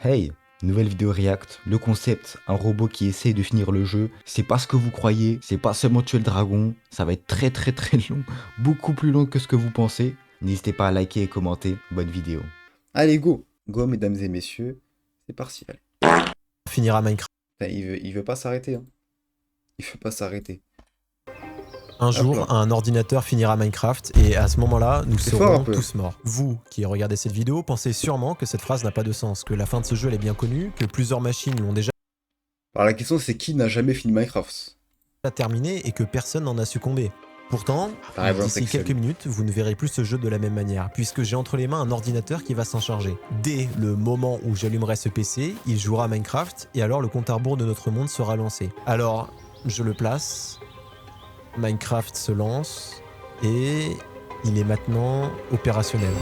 Hey, nouvelle vidéo React. Le concept, un robot qui essaye de finir le jeu. C'est pas ce que vous croyez, c'est pas seulement tuer le dragon. Ça va être très long, beaucoup plus long que ce que vous pensez. N'hésitez pas à liker et commenter. Bonne vidéo. Allez, go! Go, mesdames et messieurs. C'est parti, allez. Finira Minecraft. Putain, il veut pas s'arrêter, hein. Il veut pas s'arrêter. Un Hop jour, là. un ordinateur finira Minecraft et à ce moment-là, nous C'est fort un serons peu. tous morts. Vous qui regardez cette vidéo pensez sûrement que cette phrase n'a pas de sens, que la fin de ce jeu elle est bien connue, que plusieurs machines l'ont déjà Alors la question c'est qui n'a jamais fini Minecraft? terminée et que personne n'en a succombé. Pourtant, La réponse d'ici Excel. quelques minutes, vous ne verrez plus ce jeu de la même manière, puisque j'ai entre les mains un ordinateur qui va s'en charger. Dès le moment où j'allumerai ce PC, il jouera à Minecraft et alors le compte à rebours de notre monde sera lancé. Alors, je le place, Minecraft se lance et il est maintenant opérationnel.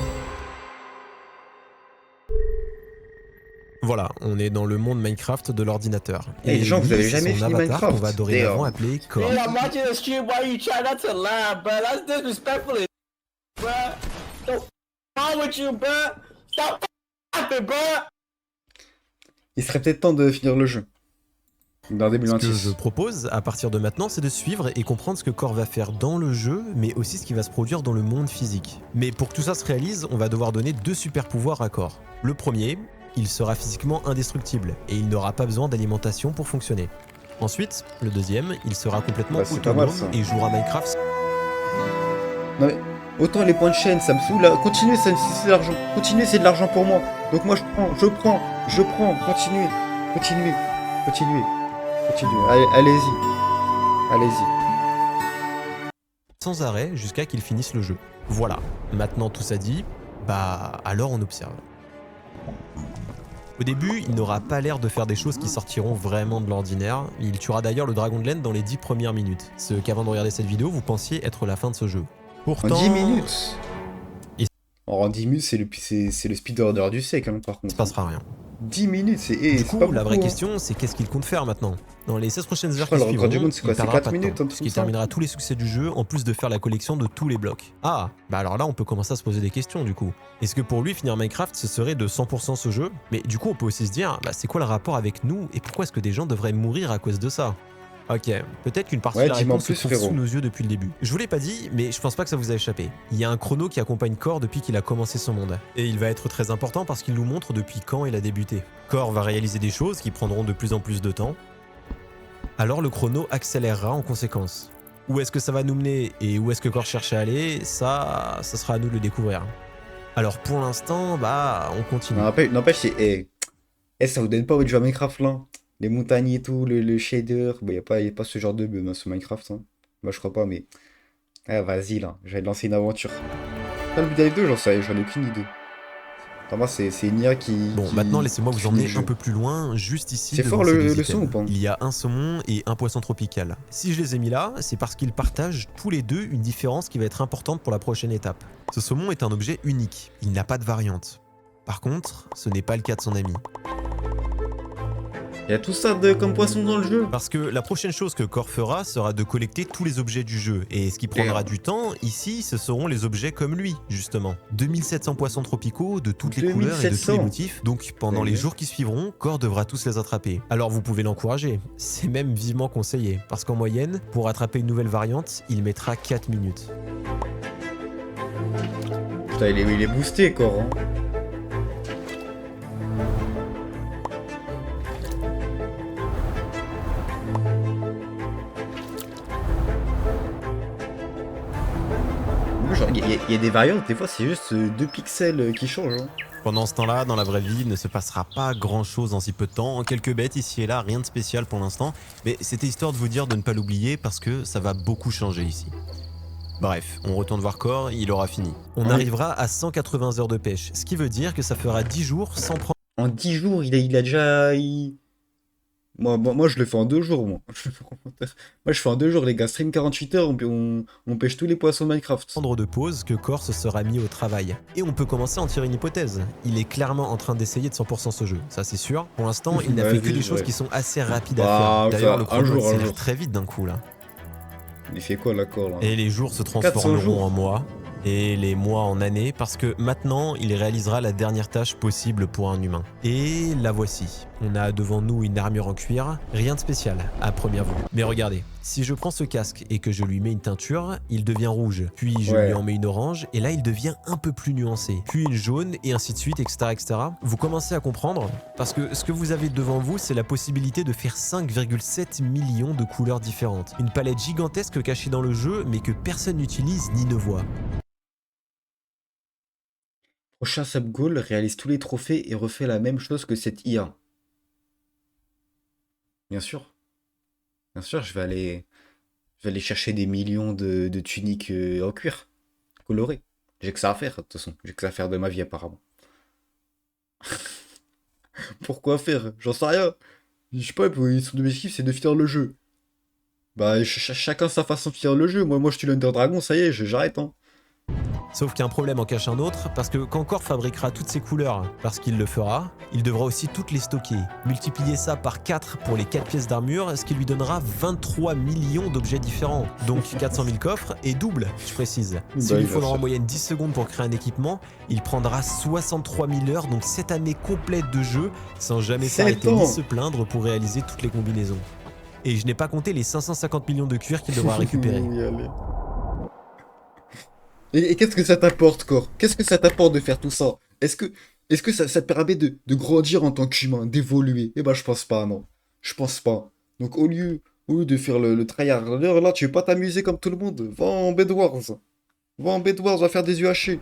Voilà, on est dans le monde Minecraft de l'ordinateur. Hey, les gens, vous lui, avez c'est jamais son fini avatar Minecraft? qu'on va dorénavant Damn. appeler Core. Man, I'm watching the stream while you try not to laugh, bro. That's disrespectful, bro. What's wrong with you, bro? Stop laughing, bro. Il serait peut-être temps de finir le jeu. Dans Ce que 2026. je propose à partir de maintenant, c'est de suivre et comprendre ce que Core va faire dans le jeu, mais aussi ce qui va se produire dans le monde physique. Mais pour que tout ça se réalise, on va devoir donner deux super pouvoirs à Core. Le premier, il sera physiquement indestructible et il n'aura pas besoin d'alimentation pour fonctionner. Ensuite, le deuxième, il sera complètement Bah, c'est pas mal, autonome ça. et jouera Minecraft Non mais, autant les points de chaîne, ça me saoule. Là. Continuez, c'est de l'argent. Continuez, c'est de l'argent pour moi. Donc moi, je prends. Continuez. Allez-y. sans arrêt jusqu'à qu'il finisse le jeu. Voilà, maintenant tout ça dit, bah alors on observe. Au début, il n'aura pas l'air de faire des choses qui sortiront vraiment de l'ordinaire. Il tuera d'ailleurs le dragon de laine dans les 10 premières minutes. Ce qu'avant de regarder cette vidéo, vous pensiez être la fin de ce jeu. Pourtant, En 10 minutes. Il- En 10 minutes, c'est le speedrunner du siècle, hein, par il contre. se passera rien. 10 minutes, c'est Du c'est coup, pas la beaucoup, vraie hein. question, c'est qu'est-ce qu'il compte faire maintenant? Dans les 16 prochaines heures crois qui le record suivront, du monde, c'est quoi, il c'est perdra 4 pas de minutes, temps, un truc ce qui comme ça terminera tous les succès du jeu, en plus de faire la collection de tous les blocs. Ah, bah alors là, on peut commencer à se poser des questions du coup. Est-ce que pour lui, finir Minecraft, ce serait de 100% ce jeu? Mais du coup, on peut aussi se dire, bah c'est quoi le rapport avec nous, et pourquoi est-ce que des gens devraient mourir à cause de ça? Ok, peut-être qu'une partie Ouais, de la dis-moi en réponse se plus, trouve frérot. sous nos yeux depuis le début. Je vous l'ai pas dit, mais je pense pas que ça vous a échappé. Il y a un chrono qui accompagne Core depuis qu'il a commencé son monde. Et il va être très important parce qu'il nous montre depuis quand il a débuté. Core va réaliser des choses qui prendront de plus en plus de temps. Alors le chrono accélérera en conséquence. Où est-ce que ça va nous mener et où est-ce que Core cherche à aller, ça sera à nous de le découvrir. Alors pour l'instant, bah on continue. N'empêche, ça vous donne pas envie de jouer à Minecraft là? Les montagnes et tout, le shader. Bon, y a pas ce genre de bug sur Minecraft, hein. Moi, je crois pas, mais. Ah, vas-y là, je vais lancer une aventure. Pas le but d'Alive 2, j'en ai aucune idée. Enfin, moi, c'est une IA qui. Bon, qui- maintenant laissez-moi qui vous finit emmener le jeu. un peu plus loin, juste ici. C'est devant fort ces le deux son items. ou pas? Il y a un saumon et un poisson tropical. Si je les ai mis là, c'est parce qu'ils partagent tous les deux une différence qui va être importante pour la prochaine étape. Ce saumon est un objet unique, il n'a pas de variante. Par contre, ce n'est pas le cas de son ami. Y a tout ça comme poisson dans le jeu. Parce que la prochaine chose que Core fera sera de collecter tous les objets du jeu. Et ce qui prendra du temps, ici, ce seront les objets comme lui, justement. 2700 poissons tropicaux de toutes les couleurs et de tous 2700. les motifs. Donc pendant les Ouais. jours qui suivront, Core devra tous les attraper. Alors vous pouvez l'encourager. C'est même vivement conseillé. Parce qu'en moyenne, pour attraper une nouvelle variante, il mettra 4 minutes. Putain, il est boosté, quoi. Hein. Il y a des variantes, des fois c'est juste 2 pixels qui changent. Hein. Pendant ce temps-là, dans la vraie vie, il ne se passera pas grand-chose en si peu de temps. Quelques bêtes ici et là, rien de spécial pour l'instant. Mais c'était histoire de vous dire de ne pas l'oublier parce que ça va beaucoup changer ici. Bref, on retourne voir Core, il aura fini. On Ouais. arrivera à 180 heures de pêche, ce qui veut dire que ça fera 10 jours sans prendre En 10 jours, il a déjà. Moi, je le fais en 2 jours, moi. Moi, je fais en 2 jours, les gars. Stream 48 heures, on pêche tous les poissons Minecraft. de pause que Core se sera mis au travail. Et on peut commencer à en tirer une hypothèse. Il est clairement en train d'essayer de 100% ce jeu, ça c'est sûr. Pour l'instant, il n'a fait que Vas-y, des choses ouais. qui sont assez rapides à Ah, faire. D'ailleurs, ça, le un chrono jour, un accélère jour. très vite d'un coup là. Il fait quoi, l'accord, là? Et les jours se 400 transformeront jours. en mois. et les mois en années, parce que maintenant, il réalisera la dernière tâche possible pour un humain. Et la voici. On a devant nous une armure en cuir, rien de spécial à première vue. Mais regardez, si je prends ce casque et que je lui mets une teinture, il devient rouge. Puis je lui en mets une orange, et là il devient un peu plus nuancé. Puis une jaune, et ainsi de suite, etc., etc. Vous commencez à comprendre, parce que ce que vous avez devant vous, c'est la possibilité de faire 5,7 millions de couleurs différentes. Une palette gigantesque cachée dans le jeu, mais que personne n'utilise ni ne voit. Prochain sub-goal, réalise tous les trophées et refait la même chose que cette IA. Bien sûr. Bien sûr, je vais aller chercher des millions de tuniques en cuir, colorées. J'ai que ça à faire, de toute façon. J'ai que ça à faire de ma vie, apparemment. Pourquoi faire? J'en sais rien. Je sais pas, son objectif, c'est de finir le jeu. Bah, chacun sa façon de finir le jeu. Moi, je suis l'Under Dragon, ça y est, j'arrête, hein. Sauf qu'un problème en cache un autre, parce que quand Core fabriquera toutes ces couleurs, parce qu'il le fera, il devra aussi toutes les stocker. Multiplier ça par 4 pour les 4 pièces d'armure, ce qui lui donnera 23 millions d'objets différents. Donc 400 000 coffres et double, je précise. S'il lui faudra en moyenne 10 secondes pour créer un équipement, il prendra 63 000 heures, donc 7 années complètes de jeu, sans jamais s'arrêter ni se plaindre pour réaliser toutes les combinaisons. Et je n'ai pas compté les 550 millions de cuir qu'il devra récupérer. Et qu'est-ce que ça t'apporte, Core? Qu'est-ce que ça t'apporte de faire tout ça? Est-ce que ça te permet de grandir en tant qu'humain, d'évoluer? Eh ben, je pense pas, non. Je pense pas. Donc, au lieu de faire le tryhard, là, tu veux pas t'amuser comme tout le monde? Va en Bed Wars. Va en Bed Wars, va faire des UHC.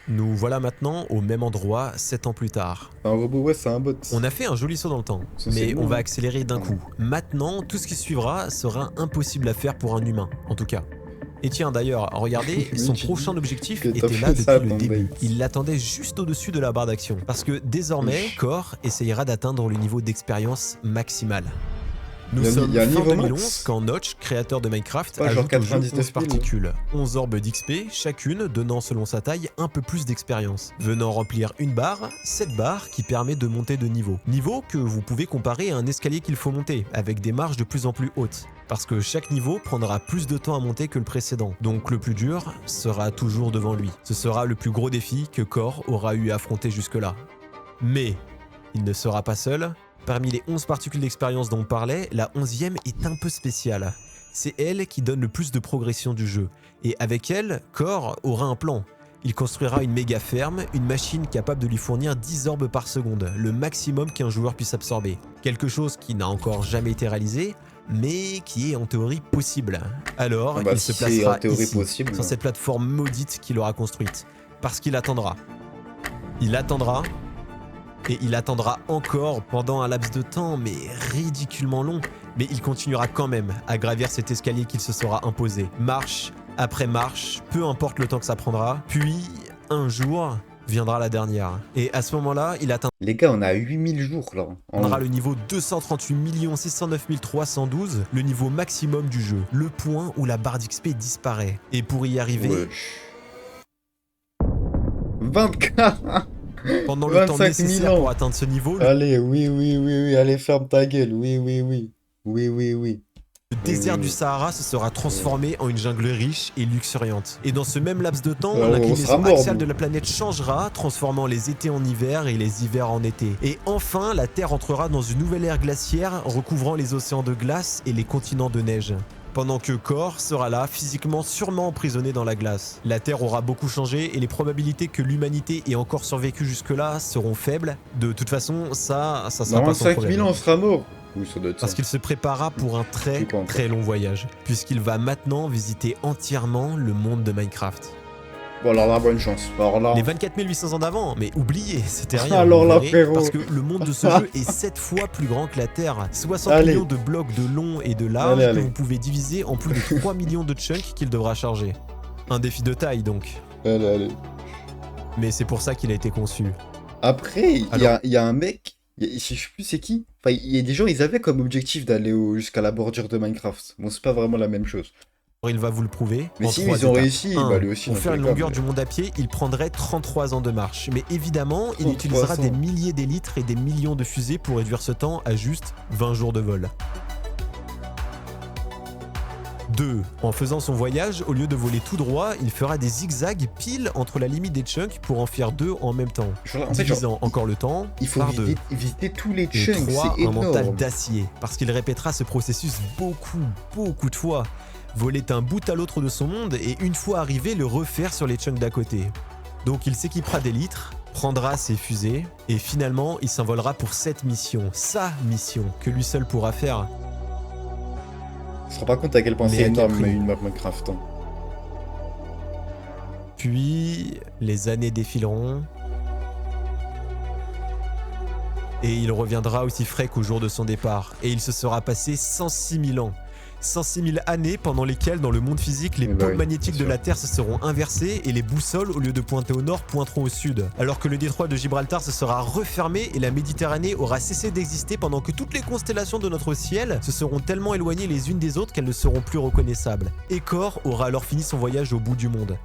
Nous voilà maintenant au même endroit 7 ans plus tard. Un robot, ouais, c'est un bot. On a fait un joli saut dans le temps, mais on va accélérer d'un coup. Maintenant, tout ce qui suivra sera impossible à faire pour un humain, en tout cas. Et tiens d'ailleurs, regardez, son prochain objectif était là depuis le début. Il l'attendait juste au-dessus de la barre d'action. Parce que désormais, Core essayera d'atteindre le niveau d'expérience maximale. Nous sommes fin 2011 quand Notch, créateur de Minecraft, ajoute au jeu 11 particules. 11 orbes d'XP, chacune donnant selon sa taille un peu plus d'expérience. Venant remplir une barre, cette barre qui permet de monter de niveau. Niveau que vous pouvez comparer à un escalier qu'il faut monter, avec des marches de plus en plus hautes. Parce que chaque niveau prendra plus de temps à monter que le précédent. Donc le plus dur sera toujours devant lui. Ce sera le plus gros défi que Core aura eu à affronter jusque-là. Mais il ne sera pas seul. Parmi les 11 particules d'expérience dont on parlait, la 11e est un peu spéciale. C'est elle qui donne le plus de progression du jeu. Et avec elle, Core aura un plan. Il construira une méga ferme, une machine capable de lui fournir 10 orbes par seconde, le maximum qu'un joueur puisse absorber. Quelque chose qui n'a encore jamais été réalisé, mais qui est en théorie possible. Alors, il se placera ici, sur cette plateforme maudite qu'il aura construite. Parce qu'il attendra. Il attendra. Et il attendra encore pendant un laps de temps, mais ridiculement long. Mais il continuera quand même à gravir cet escalier qu'il se sera imposé. Marche après marche, peu importe le temps que ça prendra. Puis, un jour, viendra la dernière. Et à ce moment-là, il atteindra... Les gars, on a 8000 jours là. Le niveau 238 609 312, le niveau maximum du jeu. Le point où la barre d'XP disparaît. Et pour y arriver... 24 Pendant le temps nécessaire pour atteindre ce niveau... Allez, oui, allez, ferme ta gueule, oui. Le désert du Sahara se sera transformé en une jungle riche et luxuriante. Et dans ce même laps de temps, l'inclinaison axiale de la planète changera, transformant les étés en hiver et les hivers en été. Et enfin, la Terre entrera dans une nouvelle ère glaciaire, recouvrant les océans de glace et les continents de neige. Pendant que Core sera là, physiquement sûrement emprisonné dans la glace. La Terre aura beaucoup changé et les probabilités que l'humanité ait encore survécu jusque-là seront faibles. De toute façon, ça sera pas son problème. 5000 ans, on sera mort. Oui, ça doit être ça. Parce qu'il se préparera pour un très long voyage, puisqu'il va maintenant visiter entièrement le monde de Minecraft. Bon, alors là, bonne chance. Alors là... Les 24 800 ans d'avant, mais oubliez, c'était rien. Alors là, frérot. Parce que le monde de ce jeu est 7 fois plus grand que la Terre. 60 millions de blocs de long et de large que vous pouvez diviser en plus de 3 millions de chunks qu'il devra charger. Un défi de taille, donc. Allez. Mais c'est pour ça qu'il a été conçu. Après, il y a un mec, je sais plus c'est qui. Enfin, il y a des gens, ils avaient comme objectif d'aller jusqu'à la bordure de Minecraft. Bon, c'est pas vraiment la même chose. Il va vous le prouver. Mais si ils ont réussi, bah lui aussi. Pour faire une longueur du monde à pied, il prendrait 33 ans de marche. Mais évidemment, il utilisera des milliers d'élytres et des millions de fusées pour réduire ce temps à juste 20 jours de vol. 2. En faisant son voyage, au lieu de voler tout droit, il fera des zigzags pile entre la limite des chunks pour en faire 2 en même temps. Divisant encore le temps il faut par 2. visiter tous les Et chunks, 3. c'est Un mental énorme. d'acier, parce qu'il répétera ce processus beaucoup de fois. Voler d'un bout à l'autre de son monde et une fois arrivé, le refaire sur les chunks d'à côté. Donc il s'équipera d'élytres, prendra ses fusées, et finalement il s'envolera pour cette mission, sa mission, que lui seul pourra faire. Tu te rends pas compte à quel point Mais c'est à quel énorme prix une map Minecraft. Hein. Puis les années défileront, et il reviendra aussi frais qu'au jour de son départ, et il se sera passé 106 000 ans. 106 000 années pendant lesquelles, dans le monde physique, les pôles magnétiques de la Terre se seront inversés et les boussoles, au lieu de pointer au nord, pointeront au sud. Alors que le détroit de Gibraltar se sera refermé et la Méditerranée aura cessé d'exister pendant que toutes les constellations de notre ciel se seront tellement éloignées les unes des autres qu'elles ne seront plus reconnaissables. Et Kor aura alors fini son voyage au bout du monde.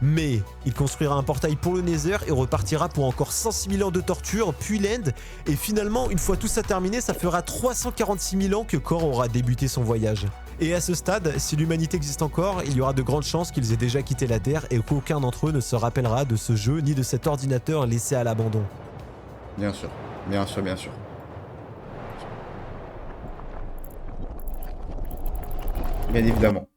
Mais il construira un portail pour le Nether et repartira pour encore 106 000 ans de torture, puis l'End, et finalement, une fois tout ça terminé, ça fera 346 000 ans que Kor aura débuté son voyage. Et à ce stade, si l'humanité existe encore, il y aura de grandes chances qu'ils aient déjà quitté la Terre et qu'aucun d'entre eux ne se rappellera de ce jeu ni de cet ordinateur laissé à l'abandon. Bien sûr, bien sûr, bien sûr. Bien évidemment.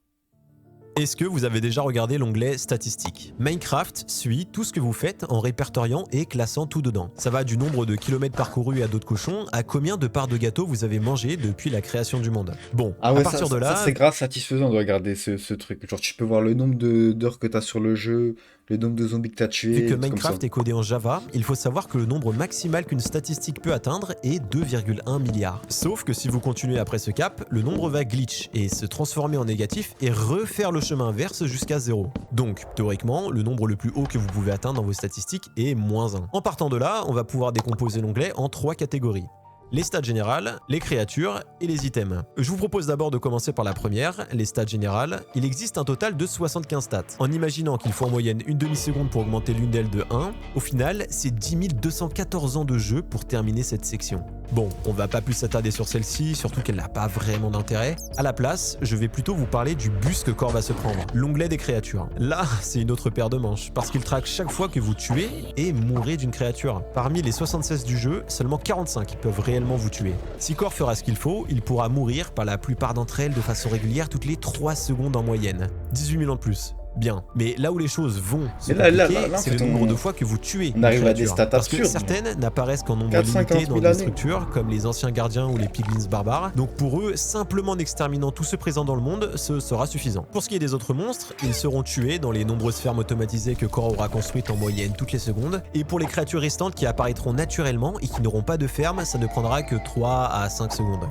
Est-ce que vous avez déjà regardé l'onglet statistiques? Minecraft suit tout ce que vous faites en répertoriant et classant tout dedans. Ça va du nombre de kilomètres parcourus à dos de cochon à combien de parts de gâteau vous avez mangé depuis la création du monde. Bon, Ah ouais, à partir de là... ça c'est grave satisfaisant de regarder ce truc. Genre tu peux voir le nombre d'heures que t'as sur le jeu, le nombre de zombies que t'as tués, Vu que des trucs comme Minecraft ça. est codé en Java, il faut savoir que le nombre maximal qu'une statistique peut atteindre est 2,1 milliards. Sauf que si vous continuez après ce cap, le nombre va glitch et se transformer en négatif et refaire le chemin inverse jusqu'à 0. Donc, théoriquement, le nombre le plus haut que vous pouvez atteindre dans vos statistiques est -1. En partant de là, on va pouvoir décomposer l'onglet en 3 catégories. Les stats générales, les créatures et les items. Je vous propose d'abord de commencer par la première, les stats générales. Il existe un total de 75 stats. En imaginant qu'il faut en moyenne une demi-seconde pour augmenter l'une d'elles de 1, au final, c'est 10 214 ans de jeu pour terminer cette section. Bon, on va pas plus s'attarder sur celle-ci, surtout qu'elle n'a pas vraiment d'intérêt. À la place, je vais plutôt vous parler du bus que Kor va se prendre, l'onglet des créatures. Là, c'est une autre paire de manches, parce qu'il traque chaque fois que vous tuez et mourrez d'une créature. Parmi les 76 du jeu, seulement 45 peuvent réellement vous tuer. Si Kor fera ce qu'il faut, il pourra mourir par la plupart d'entre elles de façon régulière toutes les 3 secondes en moyenne. 18 000 ans de plus. Bien, mais là où les choses vont se compliquer, c'est le nombre de fois que vous tuez on arrive à des créature. stats Parce que absurdes. certaines n'apparaissent qu'en nombre 4, limité 50 dans 000 des années. structures, comme les anciens gardiens ou les piglins barbares. Donc pour eux, simplement en exterminant tout ce présent dans le monde, ce sera suffisant. Pour ce qui est des autres monstres, ils seront tués dans les nombreuses fermes automatisées que Kor aura construites en moyenne toutes les secondes. Et pour les créatures restantes qui apparaîtront naturellement et qui n'auront pas de ferme, ça ne prendra que 3 à 5 secondes.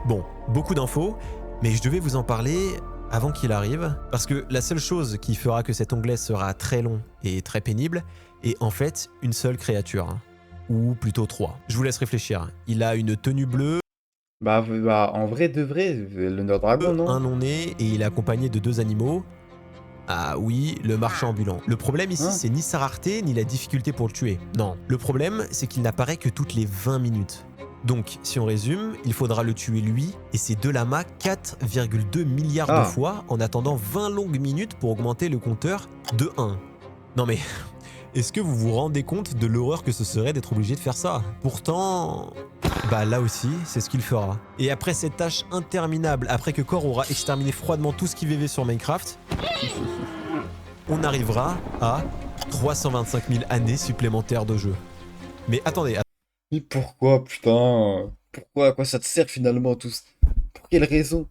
Bon, beaucoup d'infos, mais je devais vous en parler avant qu'il arrive, parce que la seule chose qui fera que cet onglet sera très long et très pénible est en fait une seule créature. Ou plutôt 3. Je vous laisse réfléchir. Il a une tenue bleue, Bah, en vrai de vrai, l'Under Dragon, non? un long-nez et il est accompagné de 2 animaux. Ah oui, le marchand ambulant. Le problème ici, Hein? c'est ni sa rareté, ni la difficulté pour le tuer. Non, le problème, c'est qu'il n'apparaît que toutes les 20 minutes. Donc, si on résume, il faudra le tuer lui et ses 2 lamas 4,2 milliards de fois en attendant 20 longues minutes pour augmenter le compteur de 1. Non mais, est-ce que vous vous rendez compte de l'horreur que ce serait d'être obligé de faire ça? Pourtant, bah là aussi, c'est ce qu'il fera. Et après cette tâche interminable, après que Kor aura exterminé froidement tout ce qui vivait sur Minecraft, on arrivera à 325 000 années supplémentaires de jeu. Mais attendez, Mais pourquoi, putain? Pourquoi? À quoi ça te sert finalement tout ça? Pour quelle raison?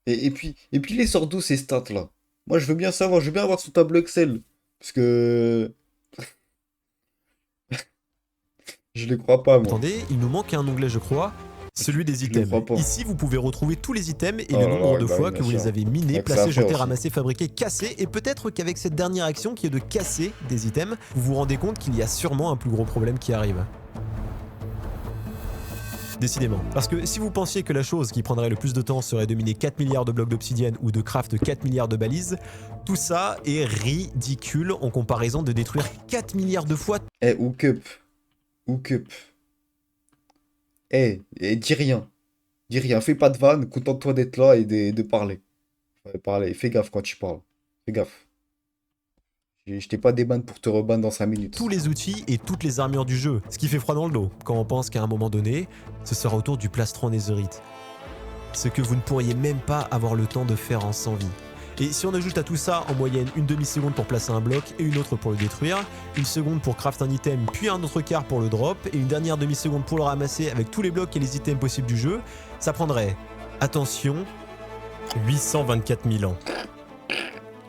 Et puis les sortent d'où ces stats là? Moi je veux bien savoir, je veux bien avoir son tableau Excel. Parce que. Je les crois pas, moi. attendez, il nous manque un onglet je crois, celui des Je le items. crois pas. Ici vous pouvez retrouver tous les items et Oh le là nombre là, de bah fois oui, que bien vous les sûr. avez minés, Avec ça à placés, faire jetés, aussi. ramassés, fabriqués, cassés, et peut-être qu'avec cette dernière action qui est de casser des items, vous vous rendez compte qu'il y a sûrement un plus gros problème qui arrive. Décidément. Parce que si vous pensiez que la chose qui prendrait le plus de temps serait de miner 4 milliards de blocs d'obsidienne ou de craft 4 milliards de balises, tout ça est ridicule en comparaison de détruire 4 milliards de fois. Eh, Hookup. Hookup. Eh, dis rien. Dis rien, fais pas de vanne, contente-toi d'être là et de parler. Ouais, pareil, fais gaffe quand tu parles. Fais gaffe. Je t'ai pas déban pour te reban dans 5 minutes. tous les outils et toutes les armures du jeu, ce qui fait froid dans le dos quand on pense qu'à un moment donné, ce sera au tour du plastron netherite. Ce que vous ne pourriez même pas avoir le temps de faire en 100 vies. Et si on ajoute à tout ça en moyenne une demi-seconde pour placer un bloc et une autre pour le détruire, une seconde pour craft un item puis un autre quart pour le drop et une dernière demi-seconde pour le ramasser avec tous les blocs et les items possibles du jeu, ça prendrait, attention, 824 000 ans.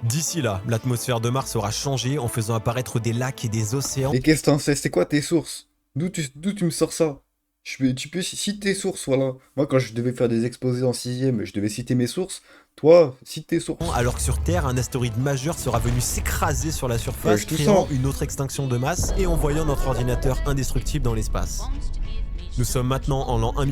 D'ici là, l'atmosphère de Mars aura changé en faisant apparaître des lacs et des océans. Mais qu'est-ce que t'en sais? C'est quoi tes sources? D'où tu me sors ça? Tu peux citer tes sources, voilà. Moi, quand je devais faire des exposés en 6ème, je devais citer mes sources. Toi, cite tes sources. Alors que sur Terre, un astéroïde majeur sera venu s'écraser sur la surface, Ouais, je te créant sens. une autre extinction de masse et envoyant notre ordinateur indestructible dans l'espace. Nous sommes maintenant en l'an 1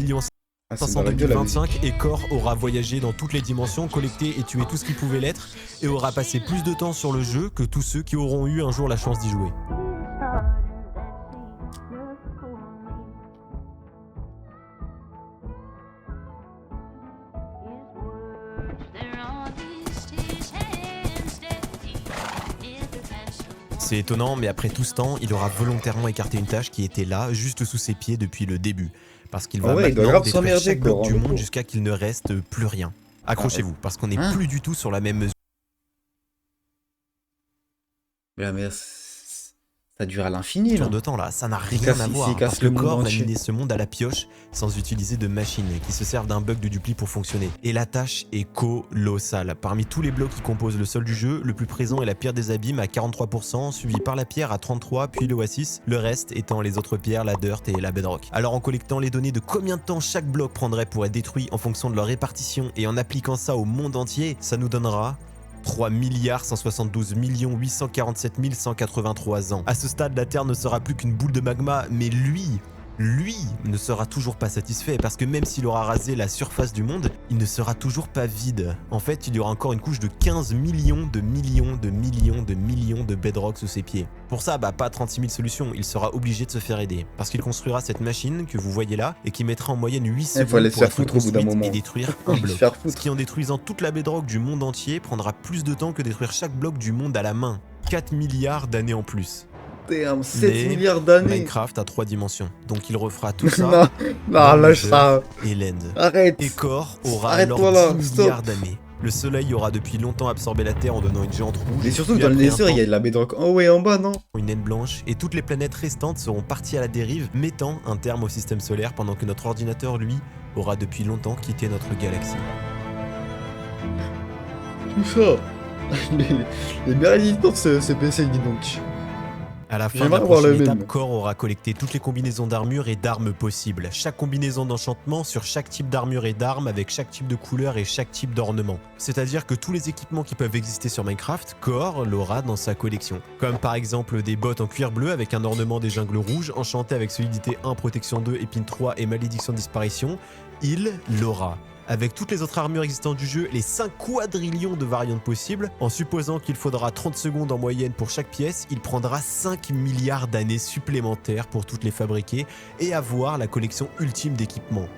Ah, c'est 500 dans la gueule, la musique. 2025 et Core aura voyagé dans toutes les dimensions, collecté et tué tout ce qui pouvait l'être et aura passé plus de temps sur le jeu que tous ceux qui auront eu un jour la chance d'y jouer. C'est étonnant, mais après tout ce temps, il aura volontairement écarté une tâche qui était là, juste sous ses pieds depuis le début. Parce qu'il va Ah ouais, il doit maintenant grave détruire s'emmerder, chaque bloc Core, du le monde pauvre. jusqu'à qu'il ne reste plus rien. Accrochez-vous, parce qu'on n'est Hein plus du tout sur la même mesure Mais ça dure à l'infini, là. de temps là, ça n'a Il rien casse- à il voir. casse Parce que le monde Core va entier. miner ce monde à la pioche sans utiliser de machines qui se servent d'un bug de dupli pour fonctionner. Et la tâche est colossale. Parmi tous les blocs qui composent le sol du jeu, le plus présent est la pierre des abîmes à 43%, suivi par la pierre à 33%, puis l'oasis, le reste étant les autres pierres, la dirt et la bedrock. Alors en collectant les données de combien de temps chaque bloc prendrait pour être détruit en fonction de leur répartition et en appliquant ça au monde entier, ça nous donnera 3 172 847 183 ans. À ce stade, la Terre ne sera plus qu'une boule de magma, mais lui ne sera toujours pas satisfait parce que même s'il aura rasé la surface du monde, il ne sera toujours pas vide. En fait, il y aura encore une couche de 15 millions de bedrock sous ses pieds. Pour ça, pas 36 000 solutions, il sera obligé de se faire aider parce qu'il construira cette machine que vous voyez là et qui mettra en moyenne 8 faut secondes aller se pour faire être foutre au bout d'un construite moment. et détruire Faut un aller se bloc. faire Ce foutre. qui en détruisant toute la bedrock du monde entier prendra plus de temps que détruire chaque bloc du monde à la main. 4 milliards d'années en plus. Damn, 7 Mais milliards d'années. Minecraft a 3 dimensions, donc il refera tout ça Non, dans non, lâche ça. Nether et Land. Arrête. Et Core aura Arrête-toi alors là, 10 stop. milliards d'années. Le soleil aura depuis longtemps absorbé la Terre en donnant une géante rouge. Mais surtout, puis dans le après un Nether, il y a temps, de la bedrock en haut et en bas, non? une naine blanche, et toutes les planètes restantes seront parties à la dérive, mettant un terme au système solaire pendant que notre ordinateur, lui, aura depuis longtemps quitté notre galaxie. Tout ça. Les bien résistants, ce PC, dis donc. À la fin de J'aimerais la avoir le prochaine étape, même. Core aura collecté toutes les combinaisons d'armure et d'armes possibles, chaque combinaison d'enchantement sur chaque type d'armure et d'armes avec chaque type de couleur et chaque type d'ornement. C'est-à-dire que tous les équipements qui peuvent exister sur Minecraft, Core l'aura dans sa collection. Comme par exemple des bottes en cuir bleu avec un ornement des jungles rouges, enchanté avec solidité 1, protection 2, épine 3 et malédiction disparition, il l'aura. Avec toutes les autres armures existantes du jeu, les 5 quadrillions de variantes possibles, en supposant qu'il faudra 30 secondes en moyenne pour chaque pièce, il prendra 5 milliards d'années supplémentaires pour toutes les fabriquer et avoir la collection ultime d'équipements.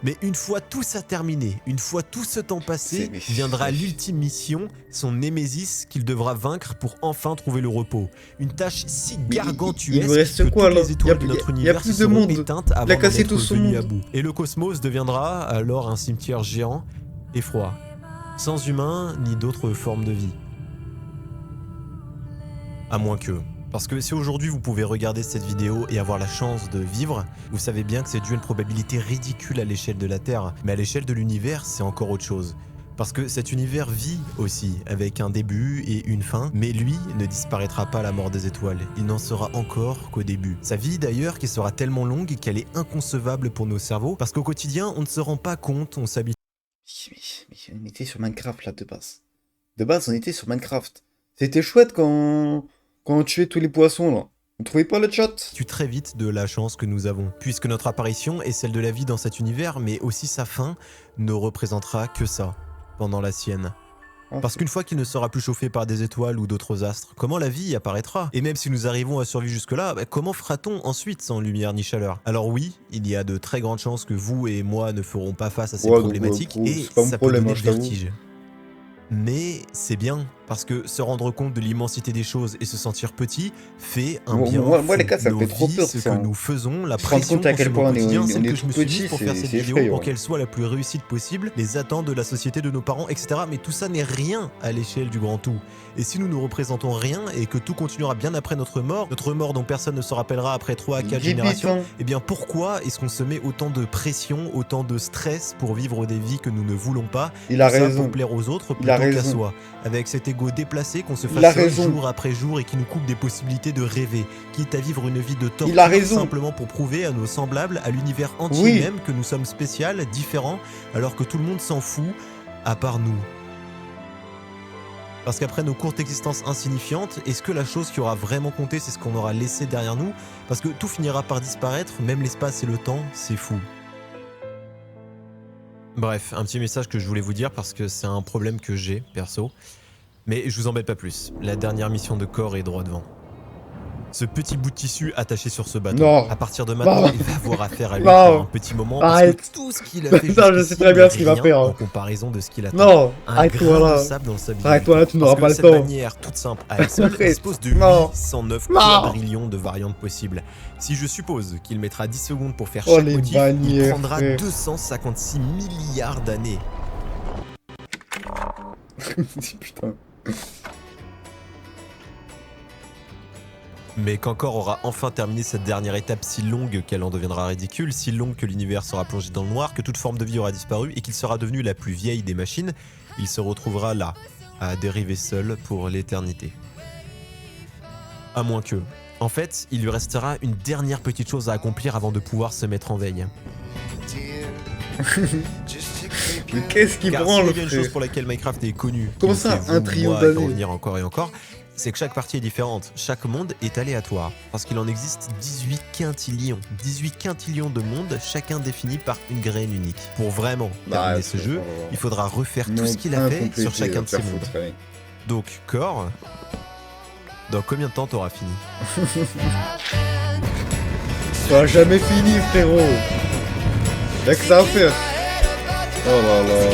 Mais une fois tout ça terminé, une fois tout ce temps passé, C'est- viendra l'ultime mission, son némésis qu'il devra vaincre pour enfin trouver le repos. Une tâche si Mais gargantuesque il nous reste que quoi, toutes là les étoiles Y a- de notre y a univers plus se de seront monde. éteintes avant Il a cassé d'en tout être son venues monde. à bout. Et le cosmos deviendra alors un cimetière géant et froid, sans humains ni d'autres formes de vie. À moins que... Parce que si aujourd'hui vous pouvez regarder cette vidéo et avoir la chance de vivre, vous savez bien que c'est dû à une probabilité ridicule à l'échelle de la Terre, mais à l'échelle de l'univers, c'est encore autre chose. Parce que cet univers vit aussi, avec un début et une fin, mais lui ne disparaîtra pas à la mort des étoiles, il n'en sera encore qu'au début. Sa vie d'ailleurs qui sera tellement longue qu'elle est inconcevable pour nos cerveaux, parce qu'au quotidien on ne se rend pas compte, on s'habitue Mais on était sur Minecraft, là, de base. De base, on était sur Minecraft. C'était chouette quand on tuait tous les poissons, là. Vous trouvez pas le chat? très vite de la chance que nous avons, puisque notre apparition est celle de la vie dans cet univers, mais aussi sa fin ne représentera que ça, pendant la sienne. Parce qu'une fois qu'il ne sera plus chauffé par des étoiles ou d'autres astres, comment la vie apparaîtra? Et même si nous arrivons à survivre jusque-là, comment fera-t-on ensuite sans lumière ni chaleur? Alors oui, il y a de très grandes chances que vous et moi ne ferons pas face à ces Ouais, donc, problématiques, et c'est pas mon ça problème, peut hein, donner je le t'avoue. vertige. Mais c'est bien, parce que se rendre compte de l'immensité des choses et se sentir petit fait un Moi, bien moi, les fou. gars, ça me Nos fait trop vies, peur, ce ça, que hein. nous faisons, la Se rendre pression compte à qu'on quel se met point au on quotidien, est, celle on est que je tout me suis petit, mise pour faire cette c'est vidéo, effrayant. pour qu'elle soit la plus réussite possible, les attentes de la société, de nos parents, etc. Mais tout ça n'est rien à l'échelle du grand tout. Et si nous ne représentons rien et que tout continuera bien après notre mort dont personne ne se rappellera après 3 à 4 générations, Bibiton. eh bien pourquoi est-ce qu'on se met autant de pression, autant de stress pour vivre des vies que nous ne voulons pas, Il a tout ça raison. pour plaire aux autres Il a plutôt qu'à raison. soi, avec cet ego déplacé qu'on se Il a façonne raison. jour après jour et qui nous coupe des possibilités de rêver, quitte à vivre une vie de torture Il a raison. simplement pour prouver à nos semblables, à l'univers entier Oui. même, que nous sommes spéciaux, différents, alors que tout le monde s'en fout, à part nous. Parce qu'après nos courtes existences insignifiantes, est-ce que la chose qui aura vraiment compté, c'est ce qu'on aura laissé derrière nous? Parce que tout finira par disparaître, même l'espace et le temps, c'est fou. Bref, un petit message que je voulais vous dire parce que c'est un problème que j'ai, perso. Mais je vous embête pas plus. La dernière mission de Core est droit devant. Ce petit bout de tissu attaché sur ce bateau. Non. À partir de maintenant, Non. il va avoir affaire à lui Non. pour un petit moment parce Arrête. que tout ce qu'il a fait Non, je sais jusqu'ici très bien n'est ce qu'il va rien faire, hein. en comparaison de ce qu'il attend. Non, Un arrête-toi grain de là. sable dans le sable. Arrête-toi là, tu n'auras pas le Cette temps. manière toute simple à elle seule Arrête. dispose de Non. 809 Non. quadrillions de variantes possibles. Si je suppose qu'il mettra 10 secondes pour faire Oh, chaque les motif, il bannières, prendra frère. 256 milliards d'années. Putain. Mais quand Core aura enfin terminé cette dernière étape si longue qu'elle en deviendra ridicule, si longue que l'univers sera plongé dans le noir, que toute forme de vie aura disparu et qu'il sera devenu la plus vieille des machines, il se retrouvera là, à dériver seul pour l'éternité. À moins que... En fait, il lui restera une dernière petite chose à accomplir avant de pouvoir se mettre en veille. Mais qu'est-ce qu'il Car branle, s'il y a une chose frère? pour laquelle Minecraft est connu, Comment qui me ça, fait un vous, trillion moi, d'années d'en revenir encore et encore, c'est que chaque partie est différente, chaque monde est aléatoire, parce qu'il en existe 18 quintillions. 18 quintillions de mondes, chacun défini par une graine unique. Pour vraiment terminer ce jeu, il faudra refaire tout ce qu'il a fait sur chacun de ces mondes. Donc, Core, dans combien de temps t'auras fini? Ça a jamais fini, frérot. Y'a que ça à faire. Oh là là.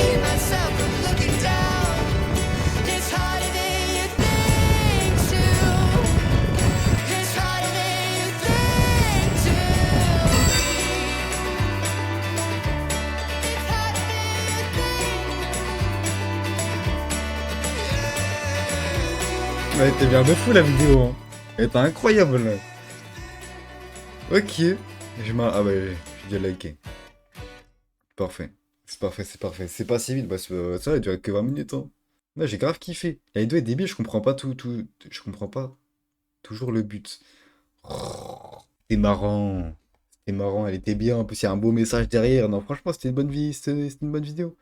Elle était bien de fou la vidéo. Hein. Elle était incroyable. Là. Ok. Ah bah j'ai déjà liké. Parfait. C'est parfait, c'est parfait. C'est pas si vite, bah ça va, il dure que 20 minutes. Hein. Là j'ai grave kiffé. La vidéo est débile, je comprends pas je comprends pas toujours le but. Oh, c'était marrant. C'était marrant, elle était bien. En plus, il y a un beau message derrière. Non, franchement, c'était une bonne vie, c'était une bonne vidéo.